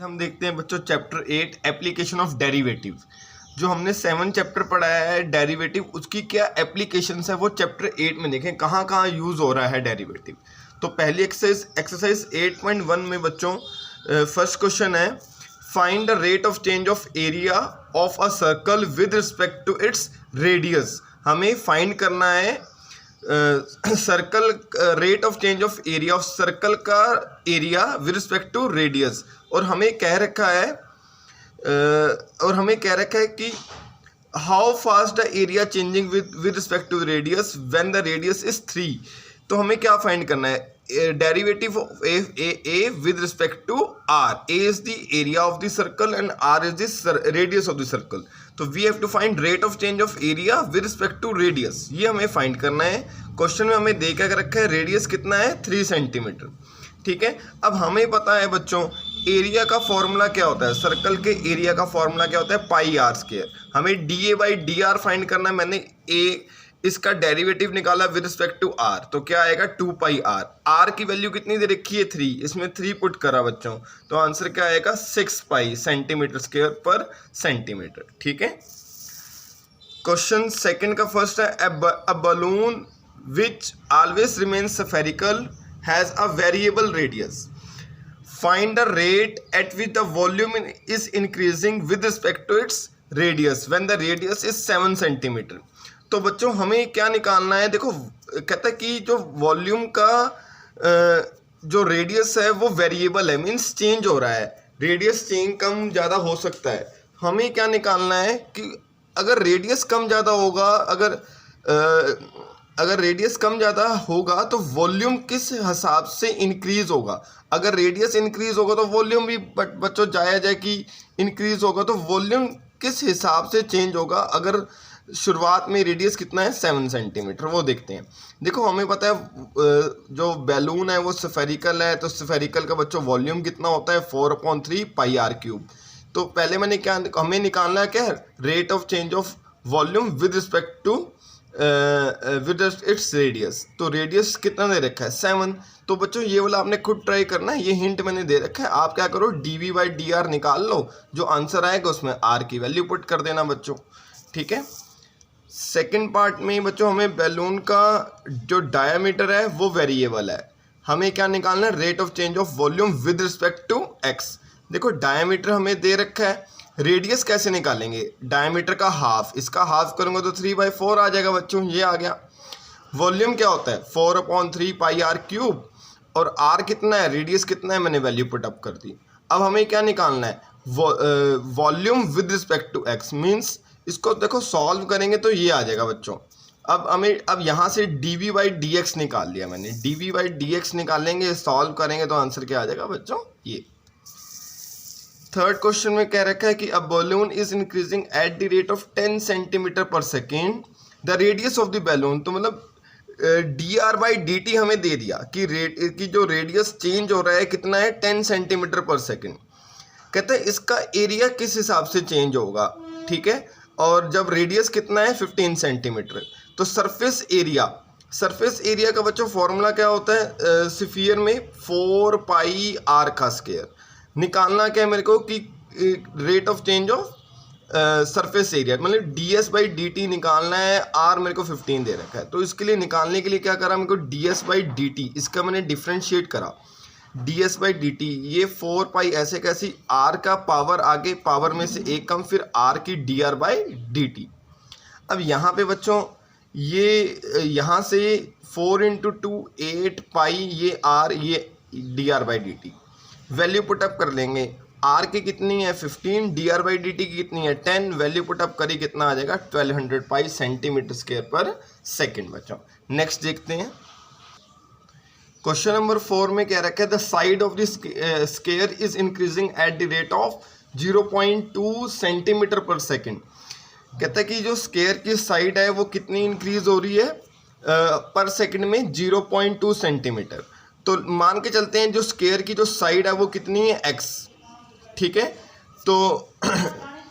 हम देखते हैं बच्चों चैप्टर 8 एप्लीकेशन ऑफ डेरिवेटिव। जो हमने 7 चैप्टर पढ़ाया है डेरिवेटिव, उसकी क्या एप्लीकेशंस है वो चैप्टर 8 में देखें कहाँ कहाँ यूज़ हो रहा है डेरिवेटिव। तो पहली एक्सरसाइज 8.1 में बच्चों फर्स्ट क्वेश्चन है, find the rate of change of area of a circle with respect to its radius. हमें फाइंड करना है circle rate of change of area of circle का area with respect to radius. और हमें कह रखा है कि how fast the area changing with respect to radius when the radius is 3। तो हमें क्या फाइंड करना है, derivative of A with respect to R. A is the area of the circle and R is the radius of the circle. तो we have to find rate of change of area with respect to radius, ये हमें find करना है। Question में हमें दे के रखा है रेडियस कितना है 3 सेंटीमीटर, ठीक है। अब हमें पता है बच्चों एरिया का फॉर्मूला क्या होता है, सर्कल के एरिया का फॉर्मूला क्या होता है, पाई आर स्क्वायर। हमें D A by D are find करना है। मैंने ए इसका डेरिवेटिव निकाला विद रिस्पेक्ट टू आर, तो क्या आएगा 2 पाई आर। आर की वैल्यू कितनी दे रखी है 3, इसमें 3 पुट करा बच्चों, तो आंसर क्या आएगा 6 पाई सेंटीमीटर स्क्वायर पर सेंटीमीटर, ठीक है। क्वेश्चन सेकंड का फर्स्ट है, a balloon which always remains spherical has a variable radius, find the rate at which the volume is increasing with respect to its radius when the radius is 7 centimetre. तो बच्चों हमें क्या निकालना है, देखो कहता है कि जो वॉल्यूम का जो रेडियस है वो वेरिएबल है, मीन्स चेंज हो रहा है, रेडियस चेंज कम ज़्यादा हो सकता है। हमें क्या निकालना है कि अगर रेडियस कम ज़्यादा होगा, अगर रेडियस कम ज़्यादा होगा तो वॉल्यूम किस हिसाब से इंक्रीज़ होगा। अगर रेडियस इंक्रीज़ होगा तो वॉल्यूम भी बच्चों जाया जाए कि इंक्रीज़ होगा, तो वॉल्यूम किस हिसाब से चेंज होगा। अगर शुरुआत में रेडियस कितना है 7 सेंटीमीटर, वो देखते हैं। देखो हमें पता है जो बैलून है वो स्फेरिकल है, तो स्फेरिकल का बच्चों वॉल्यूम कितना होता है 4/3 पाई आर क्यूब। तो पहले हमें निकालना है क्या, rate of change of volume with respect to with its radius. तो रेडियस कितना दे रखा है 7। तो बच्चों ये वाला आपने खुद ट्राई करना है, ये हिंट मैंने दे रखा है। आप क्या करो D V by D R निकाल लो, जो आंसर आएगा उसमें आर की वैल्यू पुट कर देना बच्चों, ठीक है। सेकंड पार्ट में बच्चों हमें बैलून का जो डायामीटर है वो वेरिएबल है। हमें क्या निकालना है, rate of change of volume with respect to X. देखो डायामीटर हमें दे रखा है, रेडियस कैसे निकालेंगे, डायामीटर का हाफ, इसका हाफ करूंगा तो 3/4 आ जाएगा बच्चों, ये आ गया। वॉल्यूम क्या होता है 4/3 पाई आर क्यूब, और आर कितना है, रेडियस कितना है, मैंने वैल्यू पुट अप कर दी। अब हमें क्या निकालना है, volume with respect to X, means इसको देखो सॉल्व करेंगे तो ये आ जाएगा बच्चों। अब यहाँ से D V by D X निकाल लिया मैंने, D V by D X निकालेंगे, सॉल्व करेंगे तो आंसर क्या आ जाएगा बच्चों ये। थर्ड क्वेश्चन में कह रखा है कि a balloon is increasing at the rate of 10 centimetre per second, the radius of the balloon. तो मतलब D R by D T हमें दे दिया कि जो रेडियस चेंज हो रहा है कितना है 10 सेंटीमीटर पर सेकेंड। कहते हैं इसका एरिया किस हिसाब से चेंज होगा, ठीक है। और जब रेडियस कितना है 15 सेंटीमीटर, तो सरफेस एरिया का बच्चों फॉर्मूला क्या होता है, स्फीयर में 4 पाई आर का स्क्वायर। निकालना क्या है मेरे को कि rate of change of surface area, मतलब D S by D T निकालना है। आर मेरे को 15 दे रखा है, तो इसके लिए निकालने के लिए क्या करा, मेरे को D S by D T, इसका मैंने डिफ्रेंशिएट करा, D S by D T, ये 4 पाई ऐसे कैसी, आर का पावर आगे पावर में से एक कम, फिर आर की D R by D T. अब यहाँ पे बच्चों ये यहाँ से 4 × 2 8 पाई, ये आर, ये D R by D T, value put up कर लेंगे। आर की कितनी है 15, D R by D T की कितनी है 10, वैल्यू पुटअप करी कितना आ जाएगा 1200 पाई सेंटीमीटर स्क्वायर पर सेकेंड बच्चों। नेक्स्ट देखते हैं क्वेश्चन नंबर 4 में क्या रखा है, the side of the square is increasing at the rate of 0.2 centimetre per second. कहता है कि जो स्क्वायर की साइड है वो कितनी इंक्रीज हो रही है पर सेकेंड में 0.2 सेंटीमीटर। तो मान के चलते हैं जो स्क्वायर की जो साइड है वो कितनी है x, ठीक है। तो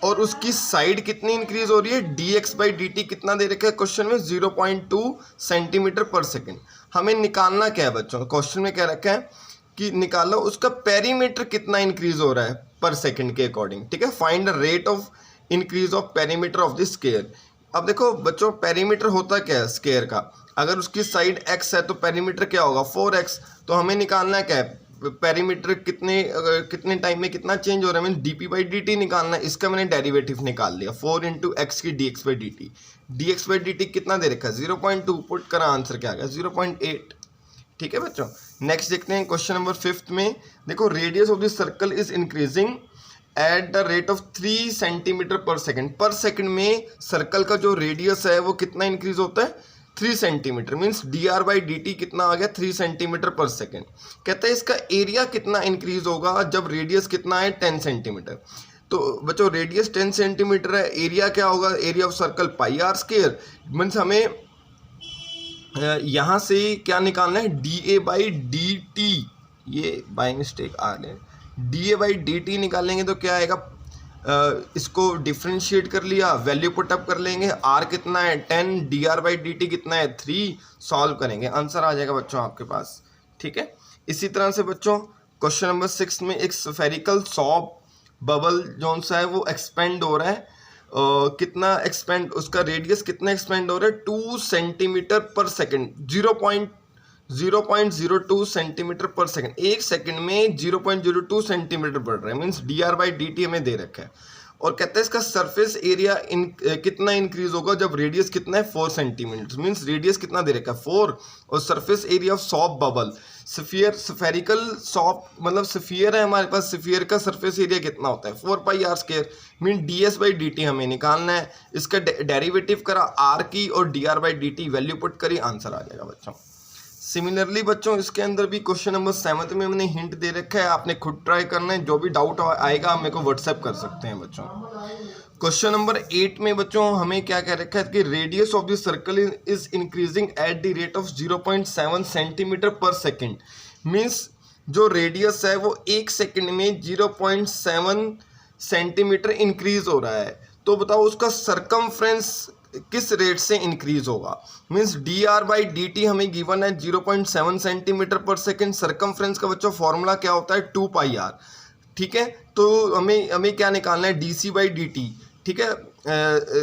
और उसकी साइड कितनी इंक्रीज हो रही है, dx बाई dt कितना दे रखा है क्वेश्चन में 0.2 सेंटीमीटर पर सेकेंड। हमें निकालना क्या है बच्चों, क्वेश्चन में क्या रखा है कि निकालो उसका पेरीमीटर कितना इंक्रीज हो रहा है। पर सेकंड के अकॉर्डिंग, ठीक है। Find the rate of increase of perimeter of the square. अब देखो बच्चों, पेरीमीटर होता क्या है स्क्वायर का, अगर उसकी साइड x है तो पेरीमीटर क्या होगा 4x। तो हमें निकालना है क्या है, पेरीमीटर कितने टाइम में कितना चेंज हो रहा है, mean D P by D T निकालना है। इसका मैंने डेरिवेटिव निकाल लिया 4 इंटू एक्स की D x by D T. D x by D T कितना दे रखा है 0.2, पुट करा आंसर क्या आ गया 0.8, ठीक है बच्चों। नेक्स्ट देखते हैं क्वेश्चन नंबर 5 में। देखो radius of this circle is increasing at the rate of 3 centimetre per second. पर सेकेंड में सर्कल का जो रेडियस है वो कितना इंक्रीज होता है 3 centimetre, means D R by D T कितना आ गया 3 सेंटीमीटर पर सेकेंड। कहते हैं इसका एरिया कितना इंक्रीज होगा जब रेडियस कितना है 10 सेंटीमीटर। तो बच्चों रेडियस 10 सेंटीमीटर है, एरिया क्या होगा, area of circle pi R square. Means हमें यहाँ से क्या निकालना है D A by D T, ये बाई मिस्टेक आ गए, D A by D T निकालेंगे तो क्या आएगा, इसको डिफ्रेंशिएट कर लिया, वैल्यू पुटअप कर लेंगे, आर कितना है 10, D R by D T कितना है 3, सॉल्व करेंगे, आंसर आ जाएगा बच्चों आपके पास, ठीक है। इसी तरह से बच्चों क्वेश्चन नंबर 6 में एक स्फेरिकल सॉप बबल जोन सा है वो एक्सपेंड हो रहा है, कितना एक्सपेंड, उसका रेडियस कितना एक्सपेंड हो रहा है 2 सेंटीमीटर पर सेकेंड, 0.02 सेंटीमीटर पर सेकंड, एक सेकंड में 0.02 सेंटीमीटर बढ़ रहा है, means D R by D T हमें दे रखा है। और कहते हैं इसका सरफेस एरिया कितना इंक्रीज होगा जब रेडियस कितना है 4 सेंटीमीटर, मीन्स रेडियस कितना दे रखा है 4, और surface area of soap bubble sphere, spherical soap मतलब स्फीयर है हमारे पास, स्फीयर का सरफेस एरिया कितना होता है 4 pi R square, mean D S by D T हमें निकालना है। इसका डेरिवेटिव करा आर की और D R by D T value put करी, आंसर आ जाएगा बच्चों। सिमिलरली बच्चों इसके अंदर भी क्वेश्चन नंबर 7 में मैंने हिंट दे रखा है, आपने खुद ट्राई करना है, जो भी डाउट आएगा आप मेरे को व्हाट्सएप कर सकते हैं बच्चों। क्वेश्चन नंबर 8 में बच्चों हमें क्या कह रखा है कि radius of the circle is increasing at the rate of 0.7 centimetre per second, means जो रेडियस है वो एक सेकेंड में 0.7 सेंटीमीटर इंक्रीज हो रहा है। तो बताओ उसका सरकमफ्रेंस किस रेट से इंक्रीज होगा, means D R by D T हमें गिवन है 0.7 सेंटीमीटर पर सेकेंड, सरकमफ्रेंस का बच्चों फॉर्मूला क्या होता है 2 पाई आर, ठीक है। तो हमें क्या निकालना है D C by D T, ठीक है,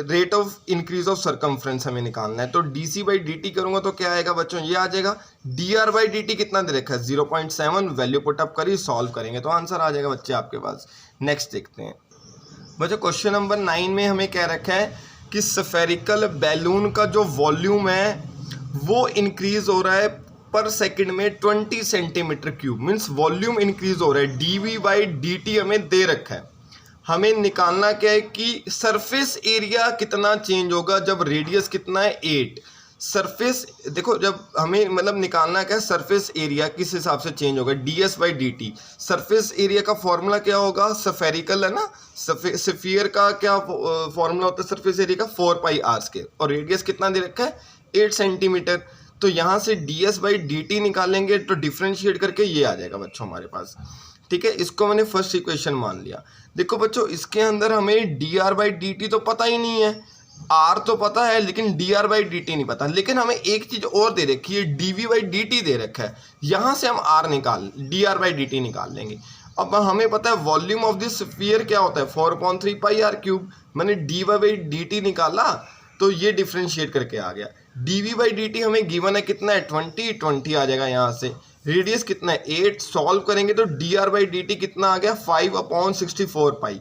rate of increase of circumference हमें निकालना है। तो D C by D T करूँगा तो क्या आएगा बच्चों, ये आ जाएगा D R by D T कितना दे रखा है 0.7, वैल्यू पुटअप करी सॉल्व करेंगे तो आंसर आ जाएगा बच्चे आपके पास। नेक्स्ट देखते हैं बच्चों क्वेश्चन नंबर 9 में हमें क्या रखा है कि स्फेरिकल बैलून का जो वॉल्यूम है वो इंक्रीज हो रहा है पर सेकंड में 20 centimetre cube, means volume increase हो रहा है, D V by D T हमें दे रखा है। हमें निकालना क्या है कि सरफेस एरिया कितना चेंज होगा जब रेडियस कितना है 8। सरफेस देखो जब हमें मतलब निकालना क्या है सरफेस एरिया किस हिसाब से चेंज होगा D S by D T. Surface area का फॉर्मूला क्या होगा, स्फेरिकल है ना, स्फीयर का क्या फॉर्मूला होता है सरफेस एरिया का 4 पाई आर स्क्वायर, और रेडियस कितना दे रखा है 8 सेंटीमीटर। तो यहाँ से D S by D T निकालेंगे तो डिफ्रेंशिएट करके ये आ जाएगा बच्चों हमारे पास, ठीक है। इसको मैंने फर्स्ट इक्वेशन मान लिया। देखो बच्चों इसके अंदर हमें D R by D T तो पता ही नहीं है, आर तो पता है लेकिन D R by D T नहीं पता, लेकिन हमें एक चीज और दे रखी है D V by D T दे रखा है, यहाँ से हम आर निकाल D R by D T निकाल लेंगे। अब हमें पता है वॉल्यूम ऑफ दिस स्फीयर क्या होता है 4/3 पाई आर क्यूब, मैंने D Y by D T निकाला तो ये डिफ्रेंशिएट करके आ गया। D V by D T हमें गिवन है कितना है 20 आ जाएगा यहाँ से, रेडियस कितना है 8, सॉल्व करेंगे तो D R by D T कितना आ गया 5/64 पाई।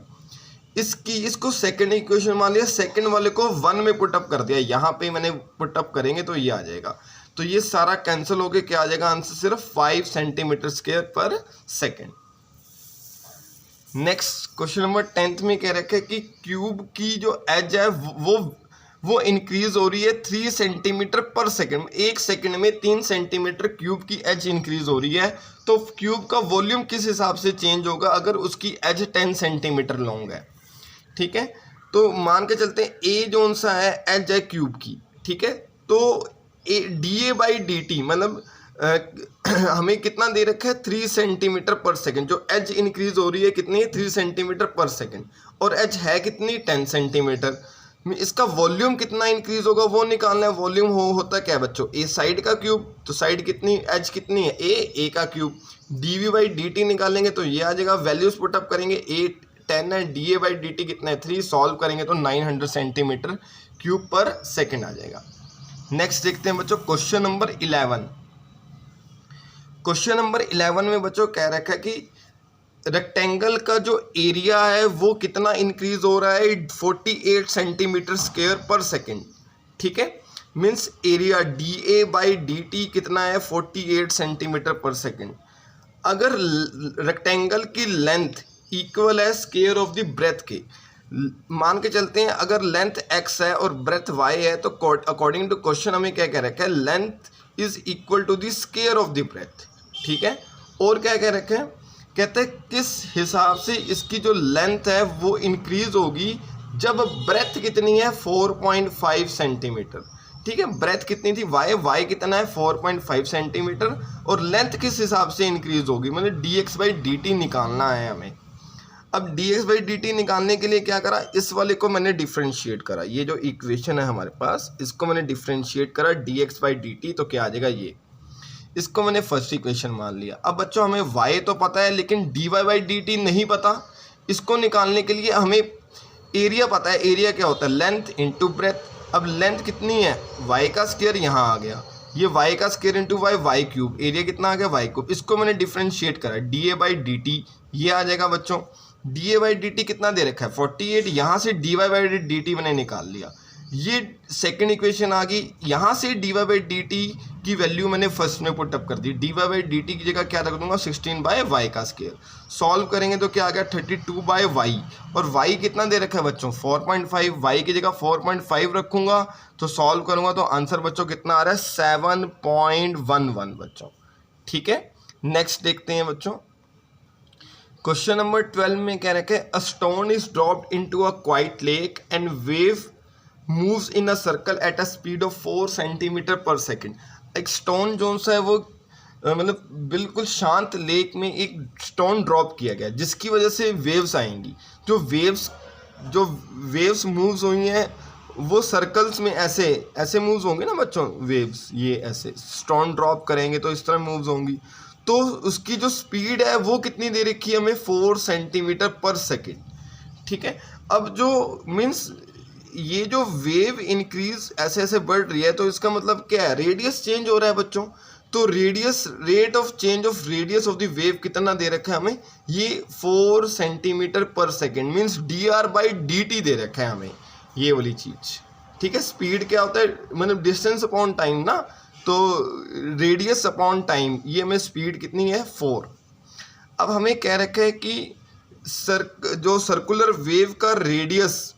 इसको सेकंड इक्वेशन मान लिया, सेकंड वाले को 1 में पुटअप कर दिया, यहाँ पे मैंने पुटअप करेंगे तो ये आ जाएगा। तो ये सारा कैंसिल होके क्या आ जाएगा आंसर सिर्फ 5 सेंटीमीटर स्क्वायर पर सेकंड। नेक्स्ट क्वेश्चन नंबर 10 में कह रखा है कि क्यूब की जो एज है वो इंक्रीज हो रही है 3 सेंटीमीटर पर सेकंड, एक सेकंड में 3 सेंटीमीटर क्यूब की एज इंक्रीज हो रही है। तो क्यूब का वॉल्यूम किस हिसाब से चेंज होगा अगर उसकी एज 10 सेंटीमीटर लॉन्ग है, ठीक है। तो मान के चलते हैं ए जोन सा है एज है क्यूब की, ठीक है। तो D A by D T मतलब हमें कितना दे रखा है 3 सेंटीमीटर पर सेकंड, जो एज इंक्रीज हो रही है कितनी है 3 सेंटीमीटर पर सेकंड, और एज है कितनी 10 सेंटीमीटर। इसका वॉल्यूम कितना इंक्रीज होगा वो निकालना है। वॉल्यूम होता क्या है बच्चों, ए साइड का क्यूब, तो साइड कितनी, एच कितनी है, ए का क्यूब, dv बाई dt निकालेंगे तो ये आ जाएगा, वैल्यूज पुटअप करेंगे, ए 10 है, da बाई dt कितना है 3, सॉल्व करेंगे तो 900 सेंटीमीटर क्यूब पर सेकेंड आ जाएगा। नेक्स्ट देखते हैं बच्चों क्वेश्चन नंबर 11। क्वेश्चन नंबर 11 में बच्चों कह रखा है कि रेक्टेंगल का जो एरिया है वो कितना इंक्रीज हो रहा है, 48 सेंटीमीटर स्क्वायर पर सेकेंड। ठीक है, means area da by dt कितना है 48 सेंटीमीटर पर सेकेंड। अगर रेक्टेंगल की लेंथ इक्वल है स्क्वायर ऑफ द ब्रेथ के, मान के चलते हैं अगर लेंथ x है और ब्रेथ y है तो अकॉर्डिंग टू क्वेश्चन हमें क्या कह रखा है, length is equal to the square of the breadth. ठीक है, और क्या कह रखे हैं, कहते हैं किस हिसाब से इसकी जो लेंथ है वो इंक्रीज होगी जब ब्रेथ कितनी है 4.5 सेंटीमीटर। ठीक है, ब्रेथ कितनी थी y कितना है 4.5 सेंटीमीटर, और लेंथ किस हिसाब से इंक्रीज होगी, मतलब dx बाई dt निकालना है हमें। अब dx बाई dt निकालने के लिए क्या करा, इस वाले को मैंने डिफ्रेंशिएट करा, ये जो इक्वेशन है हमारे पास इसको मैंने डिफ्रेंशिएट करा dx बाई dt, तो क्या आ जाएगा ये, इसको मैंने फर्स्ट इक्वेशन मान लिया। अब बच्चों हमें y तो पता है लेकिन dy बाई dt नहीं पता, इसको निकालने के लिए हमें एरिया पता है, एरिया क्या होता है लेंथ इंटू ब्रेथ। अब लेंथ कितनी है, y का स्क्वायर यहाँ आ गया, ये y का square into y cube, area कितना आ गया y क्यूब, इसको मैंने डिफ्रेंशिएट करा da बाई dt, ये आ जाएगा बच्चों। da बाई dt कितना दे रखा है 48, यहाँ से dy बाई dt मैंने निकाल लिया, ये सेकंड इक्वेशन आ गई। यहाँ से dy बाई dt की वैल्यू मैंने फर्स्ट में पुटअप कर दी, dy बाई dt की जगह क्या रख दूंगा 16 बाय y का स्क्वायर, सॉल्व करेंगे तो क्या आ गया 32 बाय y, और y कितना दे रखा है बच्चों 4.5, y की जगह 4.5 रखूंगा तो सॉल्व करूंगा तो आंसर बच्चों कितना आ रहा है 7.11 बच्चों। ठीक है, नेक्स्ट देखते हैं बच्चों क्वेश्चन नंबर 12 में क्या रखा है, a stone is dropped into a quite lake and wave moves in a circle at a speed of 4 centimetre per second. एक स्टोन जो सा है वो मतलब बिल्कुल शांत लेक में एक स्टोन ड्रॉप किया गया जिसकी वजह से वेव्स आएंगी, जो वेव्स मूव्स हुई हैं वो सर्कल्स में ऐसे ऐसे मूव्स होंगे ना बच्चों, वेव्स ये ऐसे स्टोन ड्रॉप करेंगे तो इस तरह मूव्स होंगी, तो उसकी जो स्पीड है वो कितनी दे रखी है हमें 4 सेंटीमीटर पर सेकेंड। ठीक है, अब जो मीन्स ये जो वेव इंक्रीज ऐसे ऐसे बढ़ रही है तो इसका मतलब क्या है, रेडियस चेंज हो रहा है बच्चों, तो rate of change of radius of the wave कितना दे रखा है हमें, ये 4 centimetre per second, means dr by dt दे रखा है हमें ये वाली चीज। ठीक है, स्पीड क्या होता है मतलब डिस्टेंस अपॉन टाइम ना, तो रेडियस अपॉन टाइम, ये हमें स्पीड कितनी है 4। अब हमें कह रखा है कि जो सर्कुलर वेव का रेडियस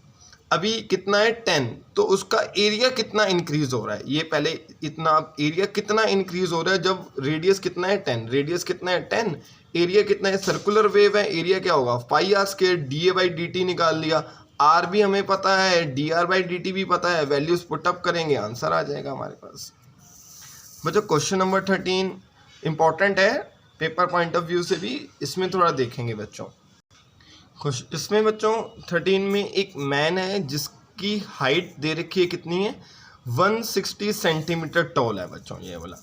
अभी कितना है 10, तो उसका एरिया कितना इंक्रीज हो रहा है, ये पहले इतना एरिया कितना इंक्रीज हो रहा है जब रेडियस कितना है 10, रेडियस कितना है 10, एरिया कितना है, सर्कुलर वेव है, एरिया क्या होगा pi R square, da by dt निकाल लिया, r भी हमें पता है, dr बाई dt भी पता है, वैल्यूज पुटअप करेंगे आंसर आ जाएगा हमारे पास। बच्चों क्वेश्चन नंबर 13 इंपॉर्टेंट है पेपर पॉइंट ऑफ व्यू से भी, इसमें थोड़ा देखेंगे बच्चों। इसमें बच्चों 13 में एक मैन है जिसकी हाइट दे रखी है कितनी है 160 सेंटीमीटर टॉल है बच्चों ये वाला।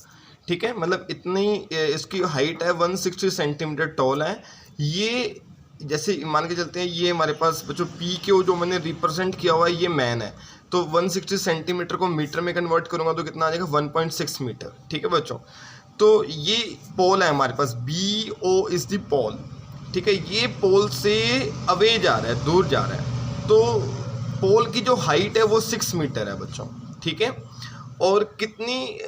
ठीक है, मतलब इतनी इसकी हाइट है 160 सेंटीमीटर टॉल है। ये जैसे मान के चलते हैं ये हमारे पास बच्चों पी के जो मैंने रिप्रेजेंट किया हुआ है ये मैन है, तो 160 सेंटीमीटर को मीटर में कन्वर्ट करूँगा तो कितना आ जाएगा 1.6 मीटर। ठीक है बच्चों, तो ये पोल है हमारे पास, BO इज द पोल। ठीक है, ये पोल से अवे जा रहा है, दूर जा रहा है, तो पोल की जो हाइट है वो 6 मीटर है बच्चों। ठीक है, और कितनी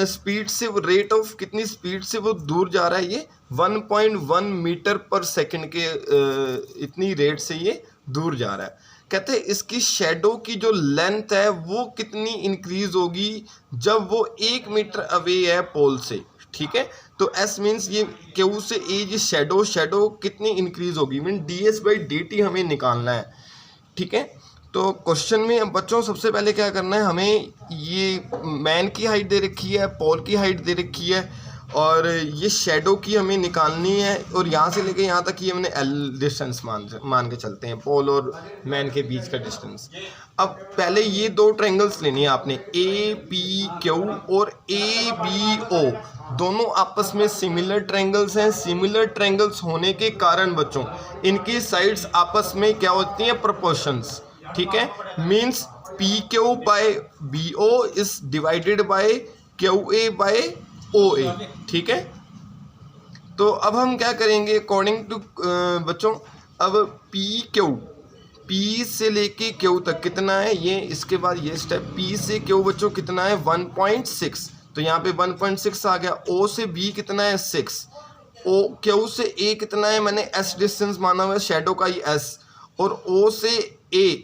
स्पीड से वो रेट ऑफ कितनी स्पीड से वो दूर जा रहा है, ये 1.1 मीटर पर सेकंड के इतनी रेट से ये दूर जा रहा है। कहते हैं इसकी शेडो की जो लेंथ है वो कितनी इंक्रीज होगी जब वो 1 मीटर अवे है पोल से। ठीक है, तो S मीन्स ये Q से A शेडो कितनी इंक्रीज होगी, मीन ds बाई dt हमें निकालना है। ठीक है, तो क्वेश्चन में बच्चों सबसे पहले क्या करना है, हमें ये मैन की हाइट दे रखी है, पोल की हाइट दे रखी है, और ये शेडो की हमें निकालनी है, और यहाँ से लेके यहाँ तक ये हमने एल डिस्टेंस मान के चलते हैं, पोल और मैन के बीच का डिस्टेंस। अब पहले ये दो ट्रायंगल्स लेनी है आपने, ए पी क्यू और ए बी ओ, दोनों आपस में सिमिलर ट्रायंगल्स हैं। सिमिलर ट्रायंगल्स होने के कारण बच्चों इनकी साइड्स आपस में क्या होती हैं, प्रोपोर्शंस, ठीक है। Means P Q by B O is divided by Q A by O A, ठीक है। तो अब हम क्या करेंगे अकॉर्डिंग टू बच्चों, अब पी से लेके क्यू तक कितना है, ये इसके बाद ये स्टेप पी से क्यू बच्चों कितना है 1.6, तो यहाँ पे 1.6 आ गया। ओ से बी कितना है 6, ओ क्यू से ए कितना है, मैंने एस डिस्टेंस माना हुआ है शेडो का ही एस, और ओ से ए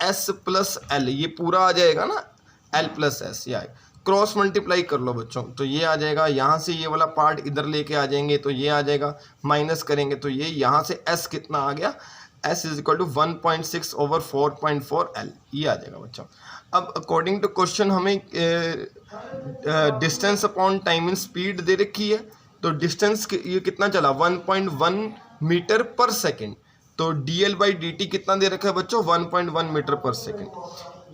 एस प्लस एल, ये पूरा आ जाएगा ना एल प्लस एस, या क्रॉस मल्टीप्लाई कर लो बच्चों, तो ये आ जाएगा। यहाँ से ये वाला पार्ट इधर लेके आ जाएंगे तो ये आ जाएगा, माइनस करेंगे तो ये यहाँ से s कितना आ गया, s is equal to 1.6 over 4.4 L, ये आ जाएगा बच्चों। अब अकॉर्डिंग टू क्वेश्चन हमें distance upon time in speed दे रखी है, तो डिस्टेंस ये कितना चला 1.1 मीटर पर सेकेंड, तो dl/dt कितना दे रखा है बच्चों 1.1 मीटर पर सेकेंड।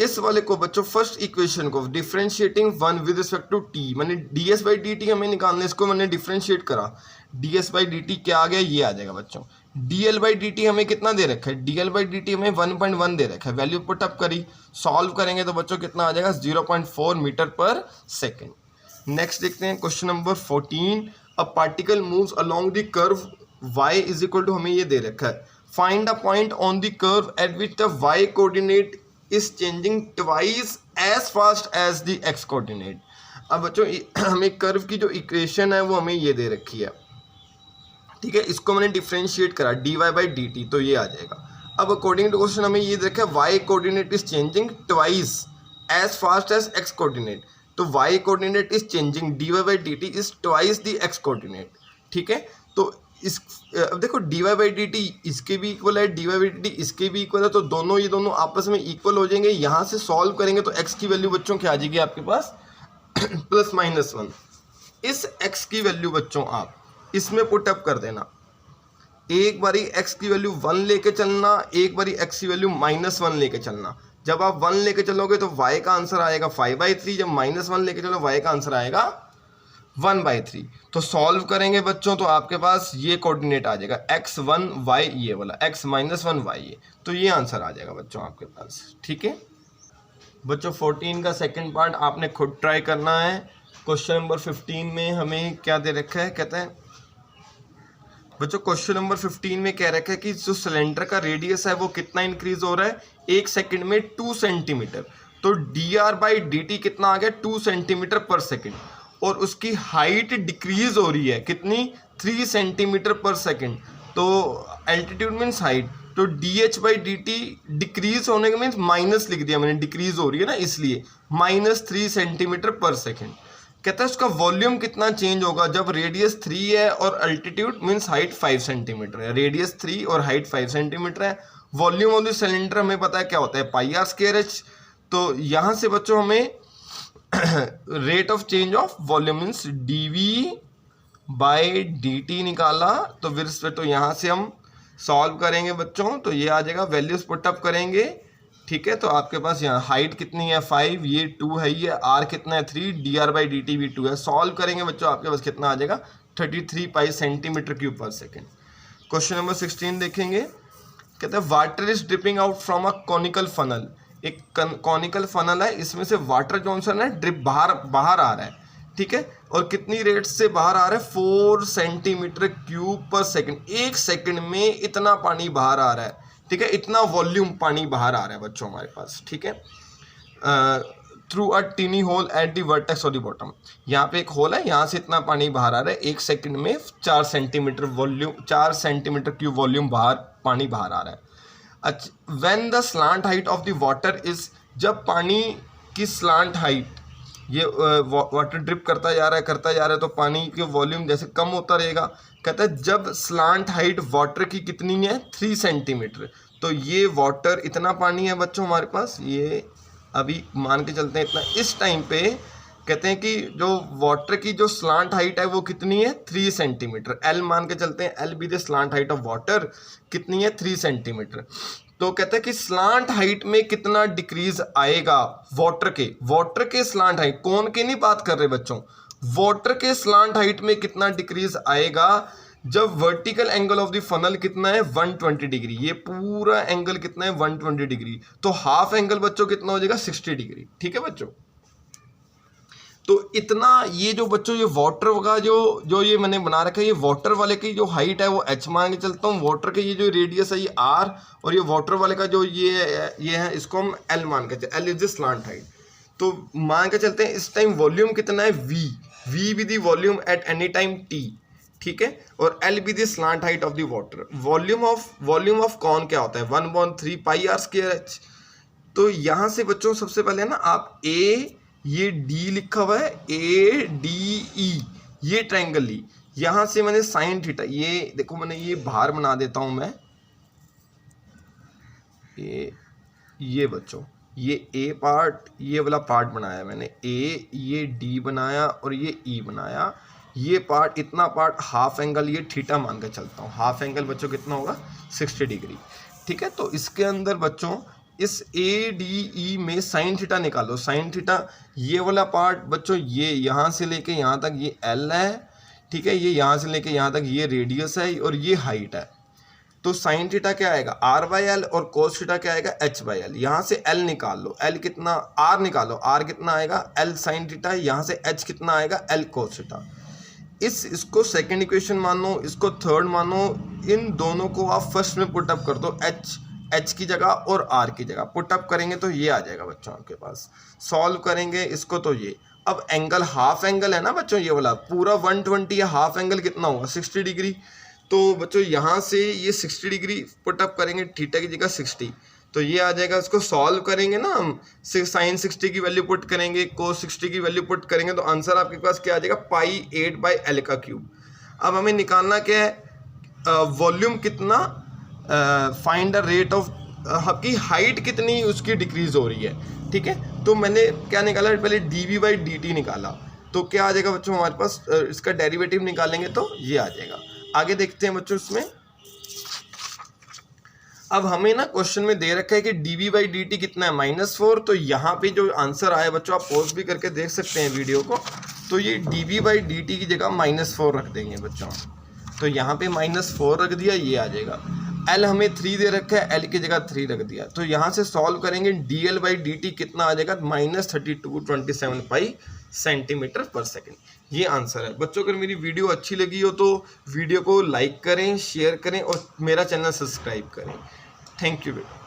इस वाले को बच्चों फर्स्ट इक्वेशन को differentiating one with respect to T, मैंने ds/dt हमें निकालना, इसको मैंने डिफरेंशिएट करा, ds/dt क्या आ गया, ये आ जाएगा बच्चों। dl/dt हमें कितना दे रखा है, dl/dt हमें 1.1 दे रखा है, वैल्यू पुट अप करी, सॉल्व करेंगे तो बच्चों कितना आ जाएगा 0.4 मीटर पर सेकेंड। नेक्स्ट देखते हैं question number 14, a particle moves along the curve y is equal to, हमें ये दे रखा है, find a point on the curve at which the y coordinate is changing twice as fast as the x coordinate। अब बच्चों हमें curve की जो इक्वेशन है वो हमें ये दे रखी है, ठीक है, इसको मैंने डिफरेंशिएट करा dy/dt, तो ये आ जाएगा। अब अकॉर्डिंग टू क्वेश्चन हमें ये देखा है y coordinate is changing twice as fast as x coordinate, तो y coordinate is changing dy/dt is twice the x coordinate, ठीक है। तो इस अब देखो dy/dt इसके भी इक्वल है, dy/dt इसके भी इक्वल है, तो ये दोनों आपस में इक्वल हो जाएंगे। यहाँ से सॉल्व करेंगे तो x की वैल्यू बच्चों क्या आ जाएगी आपके पास +-1। इस x की वैल्यू बच्चों आप इसमें पुट अप कर देना, एक बारी x की वैल्यू 1 लेके चलना, एक बारी x की वैल्यू -1 लेके चलना। जब आप 1 लेके चलोगे तो y का आंसर आएगा 5/3, जब -1 लेके चलो y का आंसर आएगा 1/3। तो सॉल्व करेंगे बच्चों तो आपके पास ये कोऑर्डिनेट आ जाएगा x1 y, ये वाला x-1 y, ये तो ये आंसर आ जाएगा बच्चों आपके पास, ठीक है। बच्चों 14 का सेकंड पार्ट आपने खुद ट्राई करना है। क्वेश्चन नंबर 15 में हमें क्या दे रखा है, कहते हैं बच्चों क्वेश्चन नंबर 15 में कह रखा है कि जो सिलेंडर का रेडियस है वो कितना इंक्रीज हो रहा है 1 सेकंड में 2 सेंटीमीटर, तो dr/dt कितना आ गया 2 सेंटीमीटर पर सेकंड, और उसकी हाइट डिक्रीज हो रही है कितनी 3 सेंटीमीटर पर सेकंड, तो एल्टीट्यूड मीन्स हाइट, तो dh/dt डिक्रीज होने का मीन्स माइनस लिख दिया मैंने, डिक्रीज हो रही है ना इसलिए -3 सेंटीमीटर पर सेकंड। कहता है उसका वॉल्यूम कितना चेंज होगा जब रेडियस 3 है और अल्टीट्यूड मीन्स हाइट 5 सेंटीमीटर है, रेडियस 3 और हाइट 5 सेंटीमीटर है। वॉल्यूम ऑफ द सिलेंडर हमें पता है क्या होता है πr²h, तो यहाँ से बच्चों हमें rate of change of volume means dv/dt निकाला, तो फिर तो यहाँ से हम सॉल्व करेंगे बच्चों, तो ये आ जाएगा, वैल्यूज पुट अप करेंगे, ठीक है। तो आपके पास यहाँ हाइट कितनी है 5, ये 2 है, ये r कितना है 3, dr/dt भी 2 है। सॉल्व करेंगे बच्चों आपके पास कितना आ जाएगा 33 पाई सेंटीमीटर क्यूब पर सेकेंड। क्वेश्चन नंबर 16 देखेंगे, कहते हैं water is dripping out from a conical funnel, एक कॉनिकल फनल है, इसमें से वाटर जॉनसन है ड्रिप बाहर आ रहा है, ठीक है, और कितनी रेट से बाहर आ रहा है 4 सेंटीमीटर क्यूब पर सेकंड, 1 सेकंड में इतना पानी बाहर आ रहा है, ठीक है, इतना वॉल्यूम पानी बाहर आ रहा है बच्चों हमारे पास, ठीक है, through a tiny hole at the vertex of the bottom, यहाँ पे एक होल है, यहाँ से इतना पानी बाहर आ रहा है, 1 सेकंड में 4 सेंटीमीटर क्यूब वॉल्यूम पानी बाहर आ रहा है। अच्छा, when the slant height of the water is, जब पानी की स्लांट हाइट, ये वाटर ड्रिप करता जा रहा है तो पानी के वॉल्यूम जैसे कम होता रहेगा। कहता है जब स्लांट हाइट वाटर की कितनी है 3 सेंटीमीटर, तो ये वाटर इतना पानी है बच्चों हमारे पास, ये अभी मान के चलते हैं इतना, इस टाइम पे कहते हैं कि जो वाटर की जो स्लांट हाइट है वो कितनी है 3 सेंटीमीटर। एल मान के चलते हैं, L be the slant height of water कितनी है 3 सेंटीमीटर। तो कहते हैं कि स्लांट हाइट में कितना डिक्रीज आएगा वाटर के स्लांट हाइट, कौन की नहीं बात कर रहे बच्चों, वाटर के स्लांट हाइट में कितना डिक्रीज आएगा जब vertical angle of the funnel कितना है 120 डिग्री। ये पूरा एंगल कितना है 120 डिग्री, तो हाफ एंगल बच्चों कितना हो जाएगा 60 डिग्री। ठीक है बच्चों, तो इतना ये जो बच्चों ये वाटर का जो ये मैंने बना रखा है, ये वाटर वाले की जो हाइट है वो h मान के चलता हूँ, वाटर के ये जो रेडियस है ये r, और ये वाटर वाले का जो ये है इसको हम l मान के चलते, l is the slant height. तो मान के चलते हैं इस टाइम वॉल्यूम कितना है v भी दी volume at any time t, ठीक है, और l भी दी slant height of the water. Volume of कौन क्या होता है 1/3 पाई r स्क्वायर h। तो यहाँ से बच्चों सबसे पहले ना आप a, ये D लिखा हुआ है ADE, ये ट्रायंगल ली, यहां से मैंने साइन थीटा, ये देखो मैंने ये बाहर बना देता हूं मैं, ये बच्चों ये A पार्ट, ये वाला पार्ट बनाया मैंने A, ये D बनाया और ये E बनाया, ये पार्ट इतना पार्ट हाफ एंगल ये थीटा मान के चलता हूँ। हाफ एंगल बच्चों कितना होगा 60 डिग्री। ठीक है, तो इसके अंदर बच्चों इस ADE में साइन थीटा निकालो। साइन थीटा ये वाला पार्ट बच्चों ये यहाँ से लेके यहाँ तक ये L है, ठीक है, ये यहाँ से लेके यहाँ तक ये रेडियस है और ये हाइट है। तो साइन थीटा क्या आएगा R/L और कोस थीटा क्या आएगा H/L। यहाँ से L निकाल लो, L कितना, R निकालो, R कितना आएगा L साइन थीटा, यहाँ से H कितना आएगा L कोस थीटा। इसको सेकेंड इक्वेशन मानो, इसको थर्ड मानो, इन दोनों को आप फर्स्ट में पुटअप कर दो, H की जगह और R की जगह पुटअप करेंगे तो ये आ जाएगा बच्चों आपके पास। सॉल्व करेंगे इसको तो ये, अब एंगल हाफ एंगल है ना बच्चों, ये वाला पूरा 120 है, हाफ एंगल कितना होगा 60 डिग्री। तो बच्चों यहाँ से ये 60 डिग्री पुटअप करेंगे, थीटा की जगह 60, तो ये आ जाएगा। इसको सॉल्व करेंगे ना हम, साइन 60 की वैल्यू पुट करेंगे, कोस 60 की वैल्यू पुट करेंगे, तो आंसर आपके पास क्या आ जाएगा पाई 8/L का क्यूब। अब हमें निकालना क्या है, वॉल्यूम कितना, फाइंड द रेट ऑफ, आपकी हाइट कितनी उसकी डिक्रीज हो रही है। ठीक है, तो मैंने क्या निकाला, पहले dv/dt निकाला, तो क्या आ जाएगा बच्चों हमारे पास, इसका डेरिवेटिव निकालेंगे तो ये आ जाएगा। आगे देखते हैं बच्चों इसमें, अब हमें ना क्वेश्चन में दे रखा है कि dv/dt कितना है -4, तो यहाँ पे जो आंसर आया बच्चों आप पॉज भी करके देख सकते हैं वीडियो को, तो ये dv/dt की जगह -4 रख देंगे बच्चों, तो यहाँ पे -4 रख दिया, ये आ जाएगा। L हमें 3 दे रखा है, L की जगह 3 रख दिया, तो यहाँ से सॉल्व करेंगे dl/dt कितना आ जाएगा -3227 पाई सेंटीमीटर पर सेकेंड। ये आंसर है बच्चों। अगर मेरी वीडियो अच्छी लगी हो तो वीडियो को लाइक करें, शेयर करें और मेरा चैनल सब्सक्राइब करें। थैंक यू बेटा।